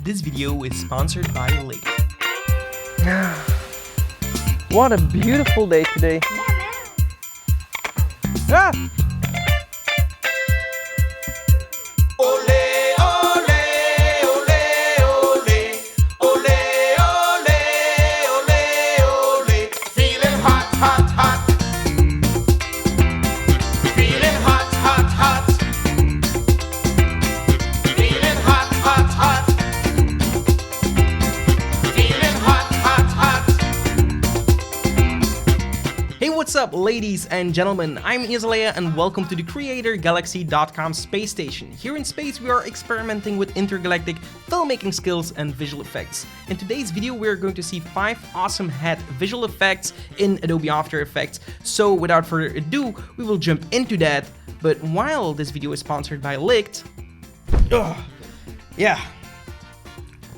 This video is sponsored by Aleya. What a beautiful day today. Ah! What's up, ladies and gentlemen? I'm Aleya and welcome to the CreatorGalaxy.com space station. Here in space we are experimenting with intergalactic filmmaking skills and visual effects. In today's video we are going to see 5 awesome head visual effects in Adobe After Effects. So without further ado, we will jump into that. But while this video is sponsored by Aleya,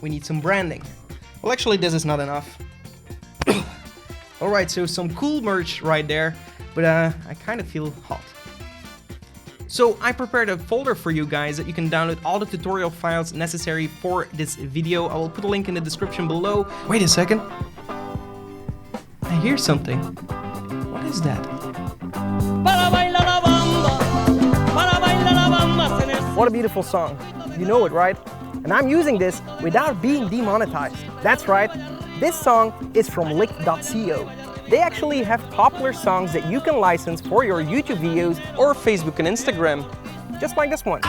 we need some branding. Well, actually this is not enough. Alright, so some cool merch right there, but I kind of feel hot. So I prepared a folder for you guys that you can download all the tutorial files necessary for this video. I will put a link in the description below. Wait a second. I hear something. What is that? What a beautiful song. You know it, right? And I'm using this without being demonetized. That's right. This song is from lick.co. They actually have popular songs that you can license for your YouTube videos or Facebook and Instagram. Just like this one.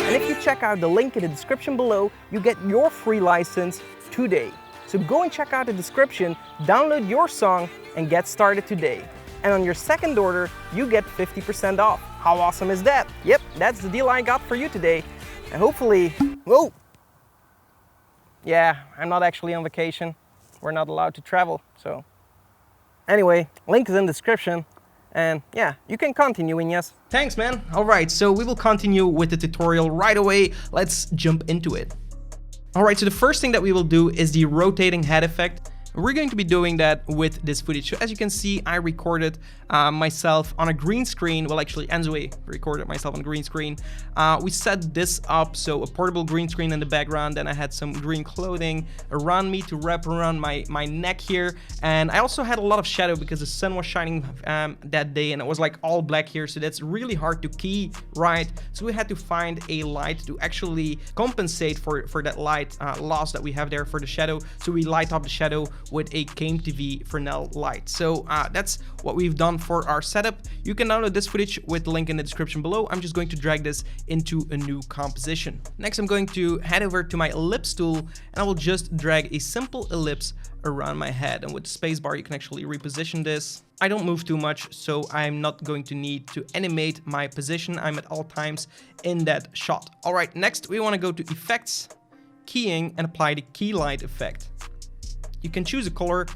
And if you check out the link in the description below, you get your free license today. So go and check out the description, download your song, and get started today. And on your second order, you get 50% off. How awesome is that? Yep, that's the deal I got for you today. And hopefully, whoa! Yeah, I'm not actually on vacation. We're not allowed to travel, so. Anyway, link is in the description. And yeah, you can continue, Ignace. Thanks, man. Alright, so we will continue with the tutorial right away. Let's jump into it. Alright, so the first thing that we will do is the rotating head effect. We're going to be doing that with this footage. So as you can see, I recorded myself on a green screen. Well, actually, Enzoe recorded myself on a green screen. We set this up, so a portable green screen in the background. Then I had some green clothing around me to wrap around my neck here. And I also had a lot of shadow because the sun was shining that day and it was like all black here. So that's really hard to key right. So we had to find a light to actually compensate for that light loss that we have there for the shadow. So we light up the shadow with a CameTV Fresnel light. So that's what we've done for our setup. You can download this footage with the link in the description below. I'm just going to drag this into a new composition. Next, I'm going to head over to my ellipse tool and I will just drag a simple ellipse around my head. And with the spacebar, you can actually reposition this. I don't move too much, so I'm not going to need to animate my position. I'm at all times in that shot. All right, next we want to go to Effects, Keying, and apply the Key Light effect. You can choose a color,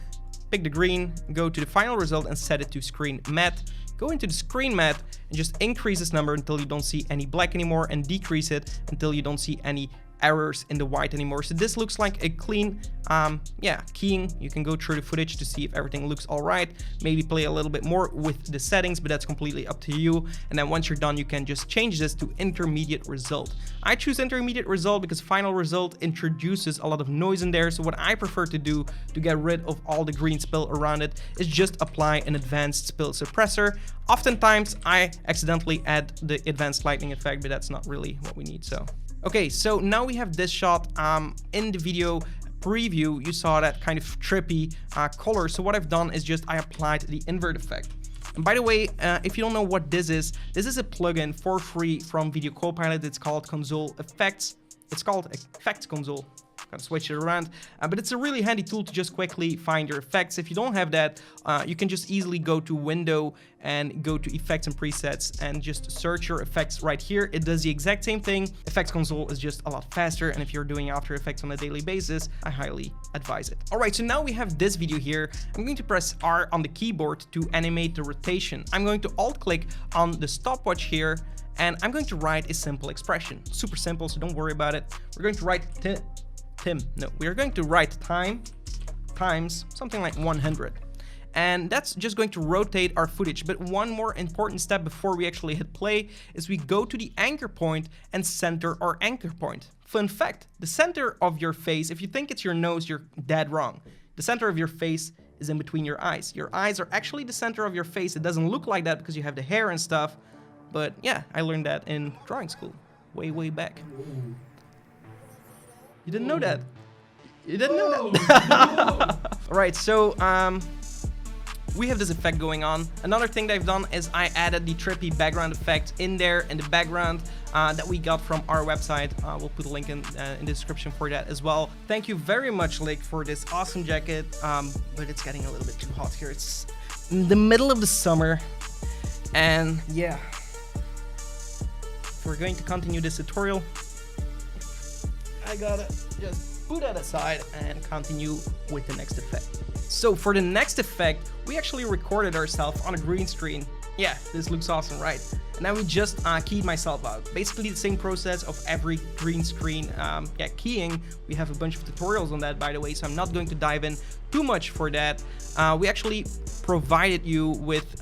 pick the green, go to the final result and set it to screen matte. Go into the screen matte and just increase this number until you don't see any black anymore and decrease it until you don't see any errors in the white anymore. So this looks like a clean keying. You can go through the footage to see if everything looks all right. Maybe play a little bit more with the settings, but that's completely up to you. And then once you're done, you can just change this to intermediate result. I choose intermediate result because final result introduces a lot of noise in there. So what I prefer to do to get rid of all the green spill around it is just apply an advanced spill suppressor. Oftentimes I accidentally add the advanced lighting effect, but that's not really what we need. So okay, so now we have this shot. In the video preview, you saw that kind of trippy color. So what I've done is just I applied the invert effect. And by the way, if you don't know what this is a plugin for free from Video Copilot. It's called Console Effects. It's called Effects Console. Gotta switch it around, but it's a really handy tool to just quickly find your effects. If you don't have that, you can just easily go to Window and go to Effects and Presets and just search your effects right here. It does the exact same thing. Effects Console is just a lot faster, and if you're doing After Effects on a daily basis, I highly advise it. All right, so now we have this video here. I'm going to press R on the keyboard to animate the rotation. I'm going to alt-click on the stopwatch here, and I'm going to write a simple expression. Super simple, so don't worry about it. We're going to write we are going to write time times something like 100. And that's just going to rotate our footage. But one more important step before we actually hit play is we go to the anchor point and center our anchor point. Fun fact, the center of your face, if you think it's your nose, you're dead wrong. The center of your face is in between your eyes. Your eyes are actually the center of your face. It doesn't look like that because you have the hair and stuff. But yeah, I learned that in drawing school, way back. You didn't know that? You didn't know that? All right, so we have this effect going on. Another thing that I've done is I added the trippy background effect in there in the background that we got from our website. We'll put a link in the description for that as well. Thank you very much, Lake, for this awesome jacket. But it's getting a little bit too hot here. It's in the middle of the summer. And yeah, if we're going to continue this tutorial, I gotta just put that aside and continue with the next effect. So for the next effect, we actually recorded ourselves on a green screen. Yeah, this looks awesome, right? And then we just keyed myself out. Basically the same process of every green screen keying. We have a bunch of tutorials on that, by the way, so I'm not going to dive in too much for that. We actually provided you with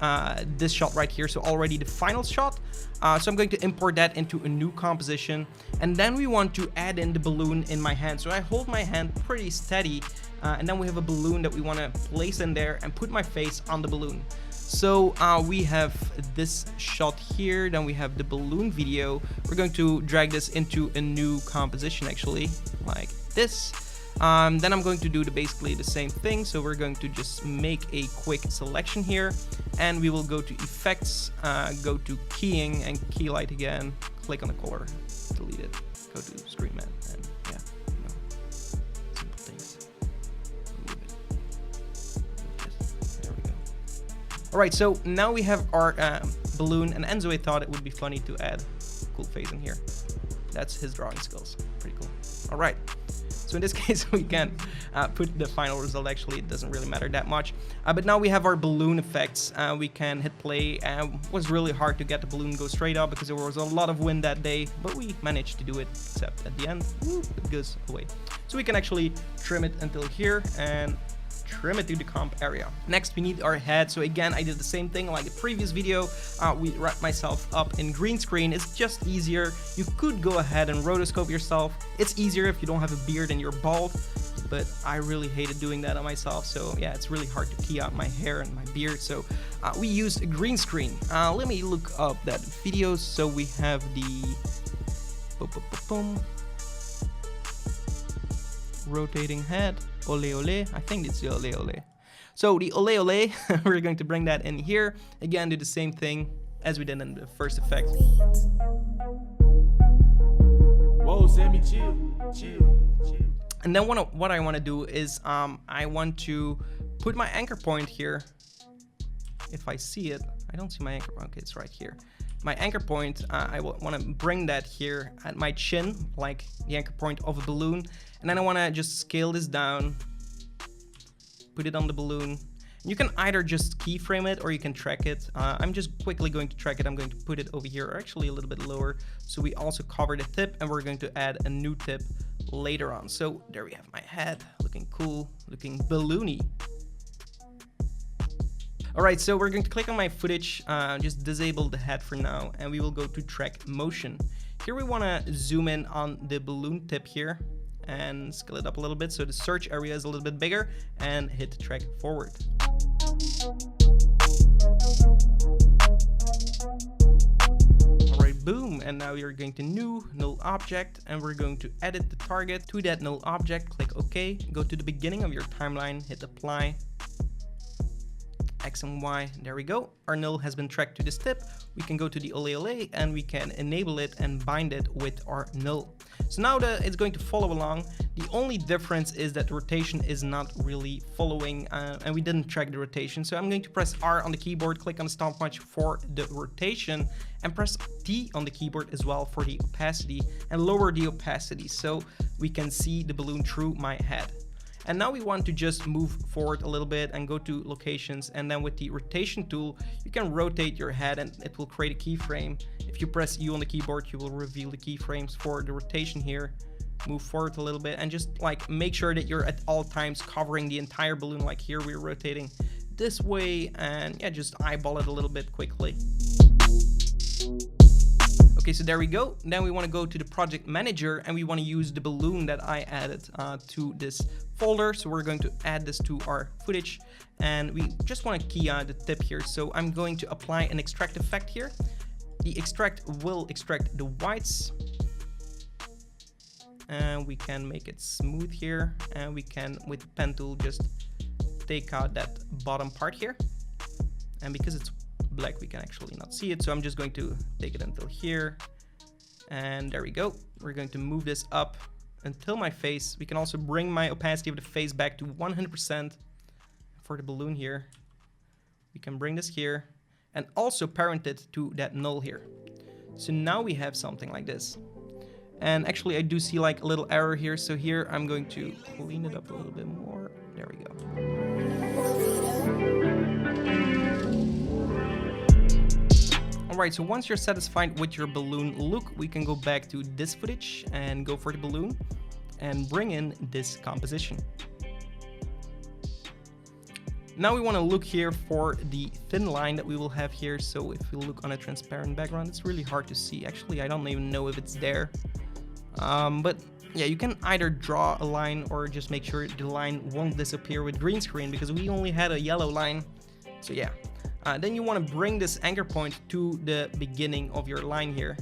this shot right here, so already the final shot. So I'm going to import that into a new composition, and then we want to add in the balloon in my hand. So I hold my hand pretty steady, and then we have a balloon that we want to place in there and put my face on the balloon. So we have this shot here, then we have the balloon video. We're going to drag this into a new composition, actually, like this. Then I'm going to do basically the same thing. So we're going to just make a quick selection here, and we will go to effects, go to keying and key light again, click on the color, delete it, go to screen mat, and yeah, you know, simple things. Remove it. There we go. All right, so now we have our balloon, and Enzo thought it would be funny to add a cool face in here. That's his drawing skills. Pretty cool. All right. So in this case, we can put the final result. Actually, it doesn't really matter that much. But now we have our balloon effects. We can hit play. It was really hard to get the balloon go straight up because there was a lot of wind that day, but we managed to do it, except at the end, it goes away. So we can actually trim it until here and trim it to the comp area. Next, we need our head. So again, I did the same thing like the previous video. We wrapped myself up in green screen. It's just easier. You could go ahead and rotoscope yourself. It's easier if you don't have a beard and you're bald, but I really hated doing that on myself. So yeah, it's really hard to key out my hair and my beard. So we used a green screen. Let me look up that video. So we have the rotating head. Ole ole, I think it's the ole ole. So the ole ole, we're going to bring that in here. Again, do the same thing as we did in the first effect. Whoa, Sammy, chill. And then what I want to do is I want to put my anchor point here. If I see it, I don't see my anchor point. Okay, it's right here. My anchor point, I want to bring that here at my chin, like the anchor point of a balloon. And then I want to just scale this down, put it on the balloon. You can either just keyframe it or you can track it. I'm just quickly going to track it. I'm going to put it over here, or actually a little bit lower. So we also cover the tip, and we're going to add a new tip later on. So there we have my head, looking cool, looking balloony. All right, so we're going to click on my footage, just disable the head for now, and we will go to track motion. Here we want to zoom in on the balloon tip here and scale it up a little bit so the search area is a little bit bigger, and hit track forward. All right, boom, and now we are going to new null object, and we're going to edit the target to that null object. Click OK, go to the beginning of your timeline, hit apply. X and Y, there we go. Our null has been tracked to this tip. We can go to the ole ole and we can enable it and bind it with our null. So now it's going to follow along. The only difference is that the rotation is not really following, and we didn't track the rotation. So I'm going to press R on the keyboard, click on the stopwatch for the rotation, and press T on the keyboard as well for the opacity, and lower the opacity so we can see the balloon through my head. And now we want to just move forward a little bit and go to locations, and then with the rotation tool you can rotate your head and it will create a keyframe. If you press U on the keyboard, you will reveal the keyframes for the rotation here. Move forward a little bit and just like make sure that you're at all times covering the entire balloon. Like here we're rotating this way, and yeah, just eyeball it a little bit quickly. Okay, so there we go. Then we want to go to the project manager and we want to use the balloon that I added to this folder. So we're going to add this to our footage and we just want to key the tip here. So I'm going to apply an extract effect here. The extract will extract the whites and we can make it smooth here, and we can with the pen tool just take out that bottom part here, and because it's black we can actually not see it, so I'm just going to take it until here, and there we go. We're going to move this up until my face. We can also bring my opacity of the face back to 100% for the balloon here. We can bring this here and also parent it to that null here. So now we have something like this. And actually I do see like a little error here, so here I'm going to clean it up a little bit more. There we go. Alright, so once you're satisfied with your balloon look, we can go back to this footage and go for the balloon and bring in this composition. Now we want to look here for the thin line that we will have here. So if we look on a transparent background, it's really hard to see. Actually, I don't even know if it's there. But yeah, you can either draw a line or just make sure the line won't disappear with green screen, because we only had a yellow line. So yeah. Then you want to bring this anchor point to the beginning of your line here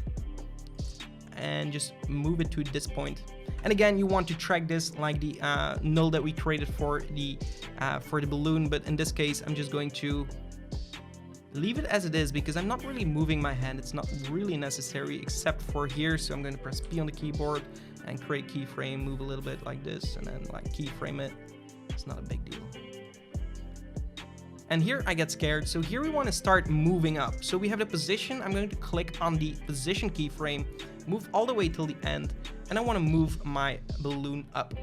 and just move it to this point. And again, you want to track this like the null that we created for the balloon, but in this case I'm just going to leave it as it is because I'm not really moving my hand. It's not really necessary except for here. So I'm going to press P on the keyboard and create keyframe, move a little bit like this, and then like keyframe it. It's not a big deal. And here I get scared, so here we want to start moving up. So we have the position. I'm going to click on the position keyframe, move all the way till the end, and I want to move my balloon up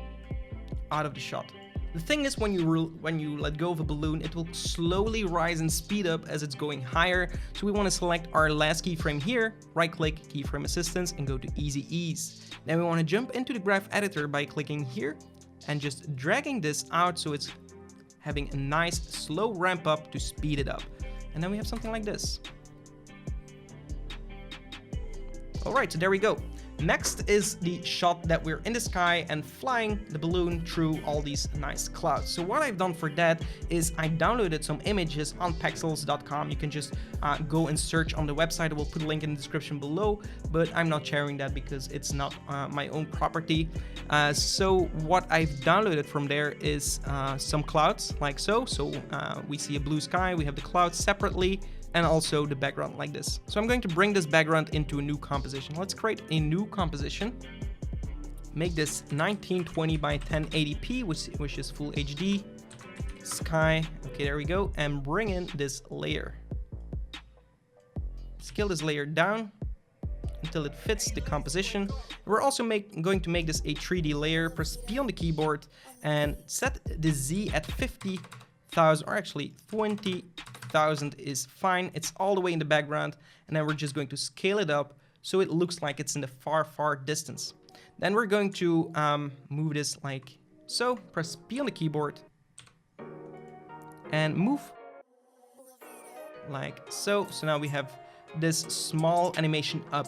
out of the shot. The thing is, when you let go of a balloon, it will slowly rise and speed up as it's going higher. So we want to select our last keyframe here, right click, keyframe assistance, and go to easy ease. Then we want to jump into the graph editor by clicking here and just dragging this out so it's having a nice slow ramp up to speed it up. And then we have something like this. All right, so there we go. Next is the shot that we're in the sky and flying the balloon through all these nice clouds. So what I've done for that is I downloaded some images on pexels.com. You can just go and search on the website. I will put a link in the description below, but I'm not sharing that because it's not my own property. So what I've downloaded from there is some clouds like so. So we see a blue sky, we have the clouds separately, and also the background like this. So I'm going to bring this background into a new composition. Let's create a new composition. Make this 1920 by 1080p, which is full HD. Sky, okay, there we go. And bring in this layer. Scale this layer down until it fits the composition. We're also going to make this a 3D layer. Press P on the keyboard and set the Z at 50,000, or actually 20,000 is fine. It's all the way in the background, and then we're just going to scale it up so it looks like it's in the far distance. Then we're going to move this like so. Press P on the keyboard and move like so. So now we have this small animation up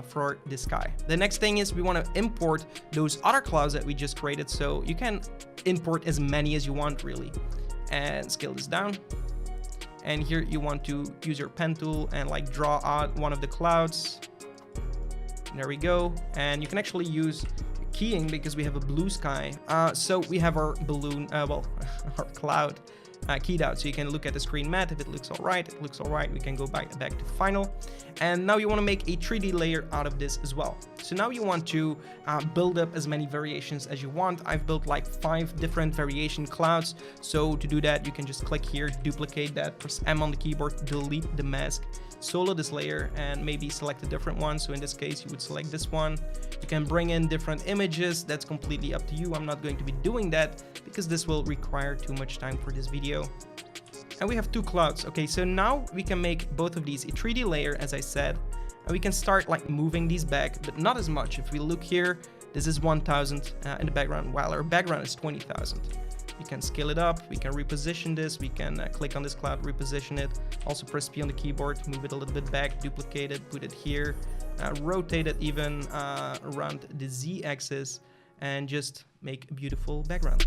for this guy. The next thing is we want to import those other clouds that we just created. So you can import as many as you want really, and scale this down. And here you want to use your pen tool and like draw out one of the clouds. There we go. And you can actually use keying because we have a blue sky. So we have our balloon, our cloud keyed out. So you can look at the screen matte. If it looks all right, it looks all right. We can go back to final. And now you want to make a 3D layer out of this as well. So now you want to build up as many variations as you want. I've built like 5 different variation clouds. So to do that, you can just click here, duplicate that, press M on the keyboard, delete the mask, solo this layer, and maybe select a different one. So in this case, you would select this one. You can bring in different images. That's completely up to you. I'm not going to be doing that because this will require too much time for this video. And we have 2 clouds. Okay, so now we can make both of these a 3D layer, as I said, and we can start like moving these back, but not as much. If we look here, this is 1,000 in the background, while our background is 20,000. We can scale it up, we can reposition this, we can click on this cloud, reposition it. Also press P on the keyboard, move it a little bit back, duplicate it, put it here, rotate it even around the Z axis, and just make a beautiful background.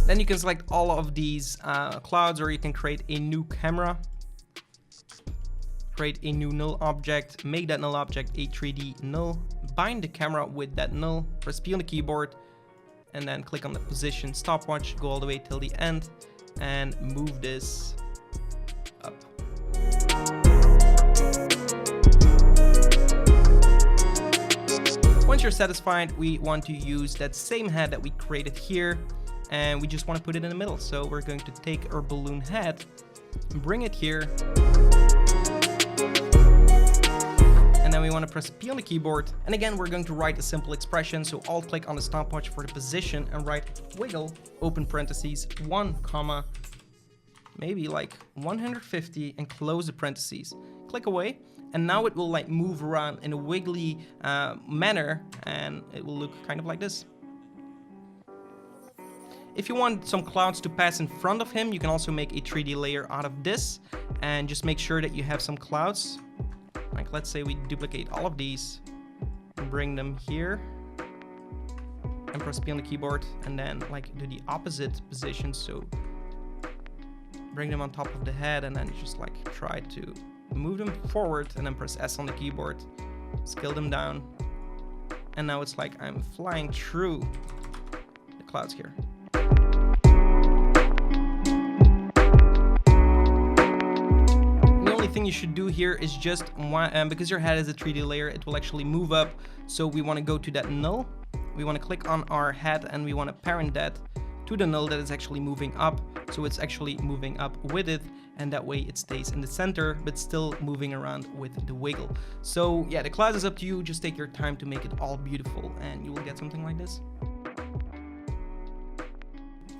Then you can select all of these clouds, or you can create a new camera. Create a new null object, make that null object a 3D null, bind the camera with that null, press P on the keyboard, and then click on the position stopwatch, go all the way till the end, and move this up. Once you're satisfied, we want to use that same head that we created here, and we just want to put it in the middle. So we're going to take our balloon head, bring it here, and then we want to press P on the keyboard. And again, we're going to write a simple expression. So Alt click on the stopwatch for the position and write wiggle, open parentheses, 1, comma, maybe like 150, and close the parentheses. Click away, and now it will like move around in a wiggly manner, and it will look kind of like this. If you want some clouds to pass in front of him, you can also make a 3D layer out of this, and just make sure that you have some clouds. Like, let's say we duplicate all of these and bring them here, and press P on the keyboard, and then like do the opposite position. So bring them on top of the head, and then just like try to move them forward, and then press S on the keyboard, scale them down, and now it's like I'm flying through the clouds here. Thing you should do here is just because your head is a 3D layer, it will actually move up. So we want to go to that null, we want to click on our head, and we want to parent that to the null that is actually moving up. So it's actually moving up with it, and that way it stays in the center but still moving around with the wiggle. So yeah, the class is up to you. Just take your time to make it all beautiful, and you will get something like this.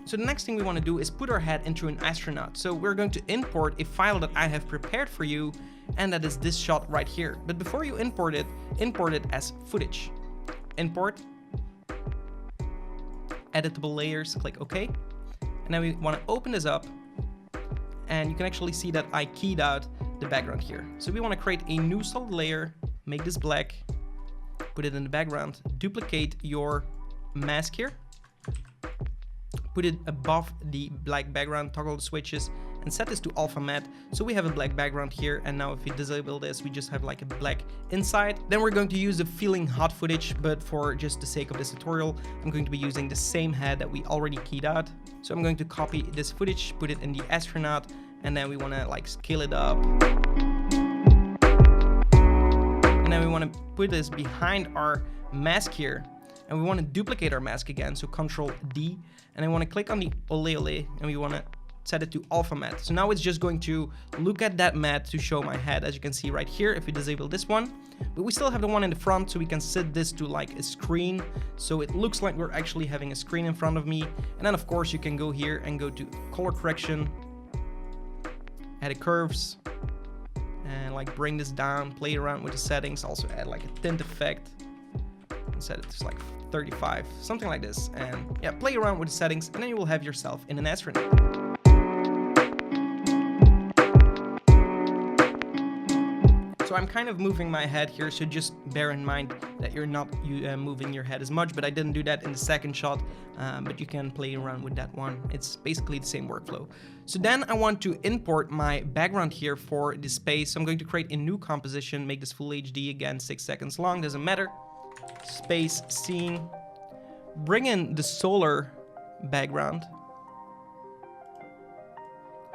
So the next thing we want to do is put our head into an astronaut. So we're going to import a file that I have prepared for you, and that is this shot right here. But before you import it as footage. Import, editable layers, click OK. And then we want to open this up, and you can actually see that I keyed out the background here. So we want to create a new solid layer, make this black, put it in the background, duplicate your mask here, put it above the black background, toggle the switches, and set this to alpha matte. So we have a black background here, and now if we disable this, we just have like a black inside. Then we're going to use the feeling hot footage, but for just the sake of this tutorial, I'm going to be using the same head that we already keyed out. So I'm going to copy this footage, put it in the astronaut, and then we want to like scale it up. And then we want to put this behind our mask here, and we want to duplicate our mask again, so Control D, and I want to click on the Ole, and we want to set it to alpha matte. So now it's just going to look at that matte to show my head, as you can see right here if we disable this one. But we still have the one in the front, so we can set this to like a screen, so it looks like we're actually having a screen in front of me. And then of course you can go here and go to color correction, add the curves, and like bring this down, play around with the settings, also add like a tint effect, and set it to like 35, something like this, and yeah, play around with the settings, and then you will have yourself in an astronaut. So I'm kind of moving my head here, so just bear in mind that you're not moving your head as much, but I didn't do that in the second shot, but you can play around with that one. It's basically the same workflow. So then I want to import my background here for the space. So I'm going to create a new composition, make this full HD again, 6 seconds long, doesn't matter. Space scene, bring in the solar background,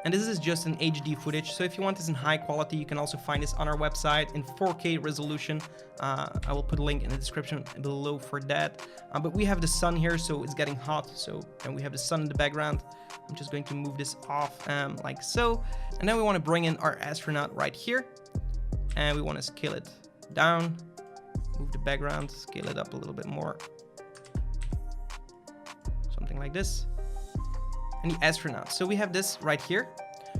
and this is just an HD footage. So if you want this in high quality, you can also find this on our website in 4K resolution. I will put a link in the description below for that. But we have the sun here, so it's getting hot, and we have the sun in the background. I'm just going to move this off like so, and then we want to bring in our astronaut right here, and we want to scale it down. Move the background, scale it up a little bit more. Something like this. And the astronaut. So we have this right here.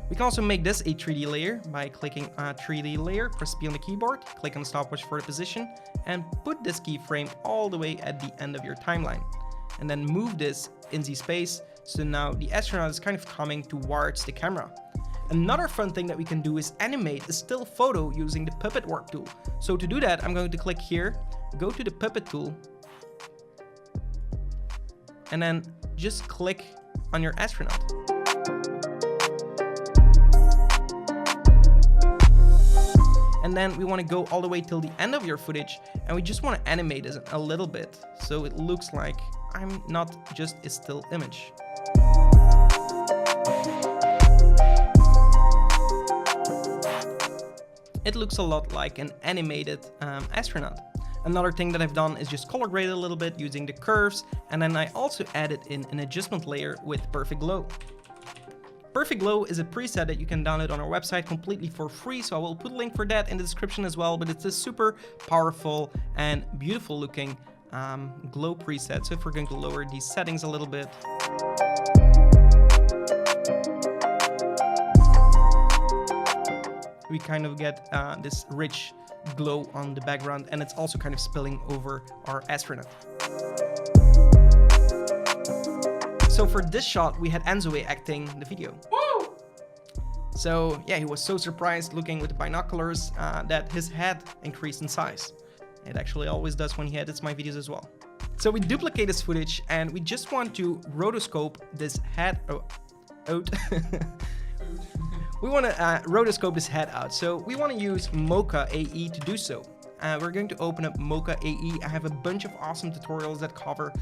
We can also make this a 3D layer by clicking 3D layer, press P on the keyboard, click on the stopwatch for the position, and put this keyframe all the way at the end of your timeline. And then move this in the space, so now the astronaut is kind of coming towards the camera. Another fun thing that we can do is animate a still photo using the puppet warp tool. So to do that, I'm going to click here, go to the puppet tool, and then just click on your astronaut. And then we want to go all the way till the end of your footage, and we just want to animate this a little bit so it looks like I'm not just a still image. It looks a lot like an animated astronaut. Another thing that I've done is just color grade it a little bit using the curves, and then I also added in an adjustment layer with Perfect Glow. Perfect Glow is a preset that you can download on our website completely for free, so I will put a link for that in the description as well, but it's a super powerful and beautiful looking glow preset. So if we're going to lower these settings a little bit, we kind of get this rich glow on the background, and it's also kind of spilling over our astronaut. So for this shot, we had Enzoe acting the video. Woo! So yeah, he was so surprised looking with the binoculars that his head increased in size. It actually always does when he edits my videos as well. So we duplicate this footage, and we just want to rotoscope this head out. We want to rotoscope this head out. So we want to use Mocha AE to do so. We're going to open up Mocha AE. I have a bunch of awesome tutorials that cover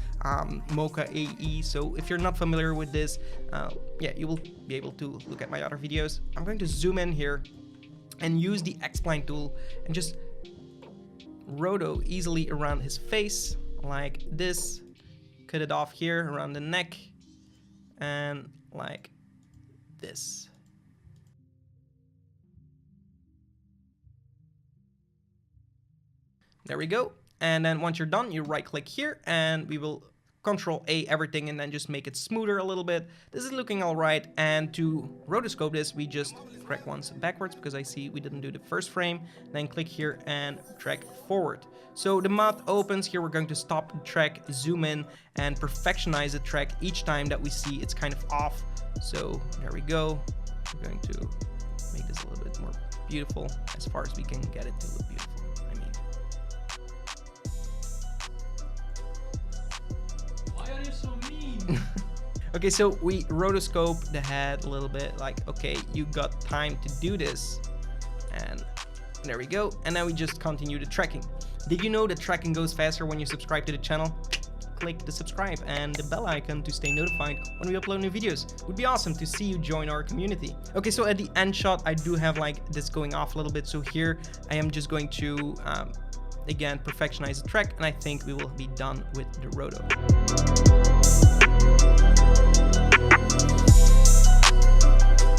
Mocha AE. So if you're not familiar with this, yeah, you will be able to look at my other videos. I'm going to zoom in here and use the X-Spline tool and just roto easily around his face like this. Cut it off here around the neck and like this. There we go. And then once you're done, you right click here and we will Control A everything and then just make it smoother a little bit. This is looking all right. And to rotoscope this, we just drag once backwards because I see we didn't do the first frame. Then click here and drag forward. So the mouth opens. Here we're going to stop the track, zoom in and perfectionize the track each time that we see it's kind of off. So there we go. We're going to make this a little bit more beautiful as far as we can get it to look beautiful. Okay, so we rotoscope the head a little bit, like, okay, you got time to do this. And there we go. And now we just continue the tracking. Did you know that tracking goes faster when you subscribe to the channel? Click the subscribe and the bell icon to stay notified when we upload new videos. It would be awesome to see you join our community. Okay, so at the end shot, I do have like this going off a little bit. So here I am just going to, again, perfectionize the track, and I think we will be done with the roto.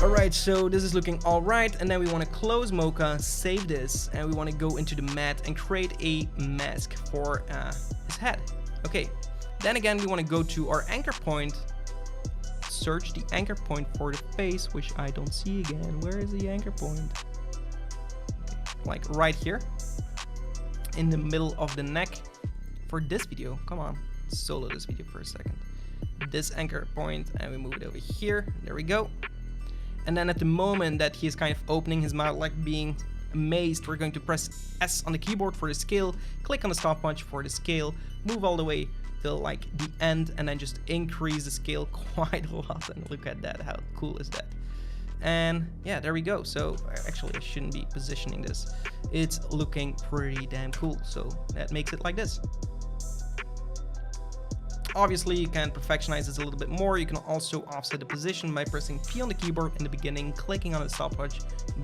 Alright, so this is looking alright, and then we want to close Mocha, save this, and we want to go into the matte and create a mask for his head. Okay, then again we want to go to our anchor point, search the anchor point for the face, which I don't see again. Where is the anchor point? Okay, like right here, in the middle of the neck for this video. Come on, solo this video for a second. This anchor point, and we move it over here. There we go. And then at the moment that he is kind of opening his mouth like being amazed, we're going to press S on the keyboard for the scale, click on the stopwatch for the scale, move all the way till like the end, and then just increase the scale quite a lot. And look at that, how cool is that? And yeah, there we go. So actually I shouldn't be positioning this. It's looking pretty damn cool. So that makes it like this. Obviously, you can perfectionize this a little bit more. You can also offset the position by pressing P on the keyboard in the beginning, clicking on the stopwatch,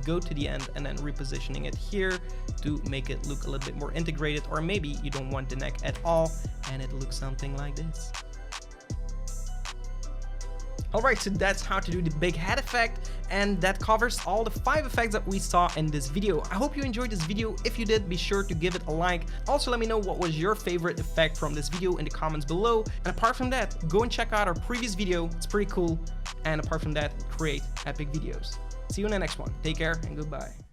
go to the end, and then repositioning it here to make it look a little bit more integrated. Or maybe you don't want the neck at all, and it looks something like this. Alright, so that's how to do the big head effect, and that covers all the 5 effects that we saw in this video. I hope you enjoyed this video. If you did, be sure to give it a like. Also, let me know what was your favorite effect from this video in the comments below. And apart from that, go and check out our previous video. It's pretty cool. And apart from that, create epic videos. See you in the next one. Take care and goodbye.